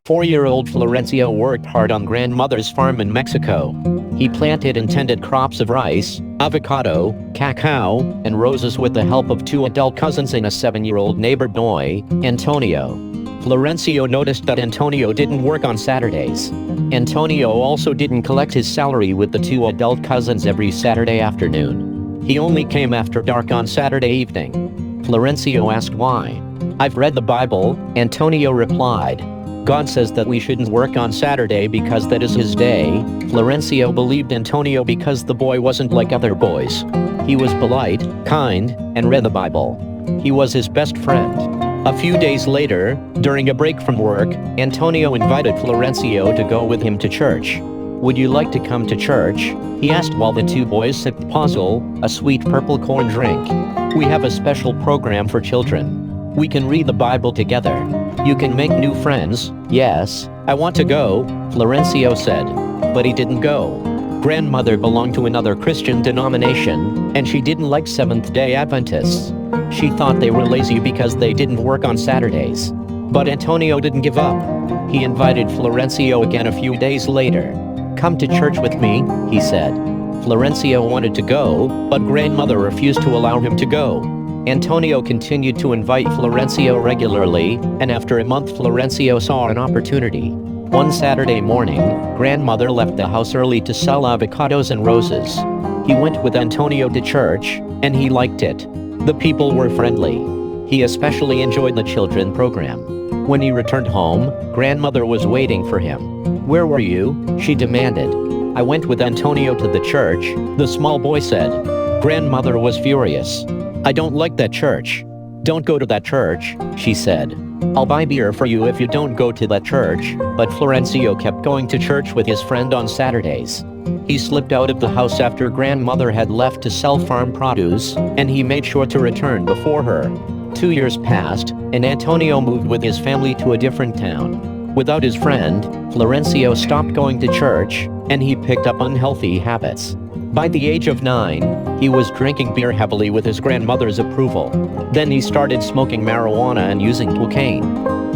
4-year-old Florencio worked hard on grandmother's farm in Mexico. He planted and tended crops of rice, avocado, cacao, and roses with the help of 2 adult cousins and a 7-year-old neighbor boy, Antonio. Florencio noticed that Antonio didn't work on Saturdays. Antonio also didn't collect his salary with the 2 adult cousins every Saturday afternoon. He only came after dark on Saturday evening. Florencio asked why. "I've read the Bible," Antonio replied. "God says that we shouldn't work on Saturday because that is his day." Florencio believed Antonio because the boy wasn't like other boys. He was polite, kind, and read the Bible. He was his best friend. A few days later, during a break from work, Antonio invited Florencio to go with him to church. "Would you like to come to church?" he asked while the 2 boys sipped Pozol, a sweet purple corn drink. "We have a special program for children. We can read the Bible together. You can make new friends." "Yes, I want to go," Florencio said. But he didn't go. Grandmother belonged to another Christian denomination, and she didn't like Seventh-day Adventists. She thought they were lazy because they didn't work on Saturdays. But Antonio didn't give up. He invited Florencio again a few days later. "Come to church with me," he said. Florencio wanted to go, but grandmother refused to allow him to go. Antonio continued to invite Florencio regularly, and after a month Florencio saw an opportunity. One Saturday morning, grandmother left the house early to sell avocados and roses. He went with Antonio to church, and he liked it. The people were friendly. He especially enjoyed the children program. When he returned home, grandmother was waiting for him. "Where were you?" she demanded. "I went with Antonio to the church," the small boy said. Grandmother was furious. "I don't like that church. Don't go to that church," she said. "I'll buy beer for you if you don't go to that church." But Florencio kept going to church with his friend on Saturdays. He slipped out of the house after grandmother had left to sell farm produce, and he made sure to return before her. 2 years passed, and Antonio moved with his family to a different town. Without his friend, Florencio stopped going to church, and he picked up unhealthy habits. By the age of 9, he was drinking beer heavily with his grandmother's approval. Then he started smoking marijuana and using cocaine.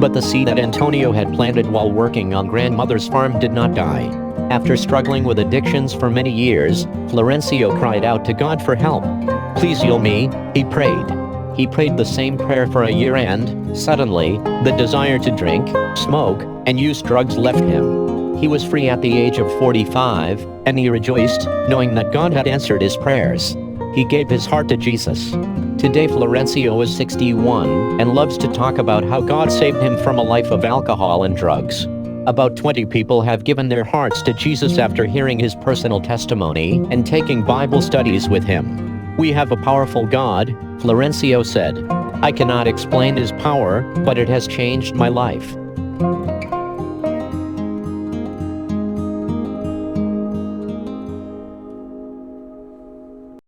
But the seed that Antonio had planted while working on grandmother's farm did not die. After struggling with addictions for many years, Florencio cried out to God for help. "Please heal me," he prayed. He prayed the same prayer for a year and, suddenly, the desire to drink, smoke, and use drugs left him. He was free at the age of 45, and he rejoiced, knowing that God had answered his prayers. He gave his heart to Jesus. Today Florencio is 61, and loves to talk about how God saved him from a life of alcohol and drugs. About 20 people have given their hearts to Jesus after hearing his personal testimony and taking Bible studies with him. "We have a powerful God," Florencio said. "I cannot explain his power, but it has changed my life."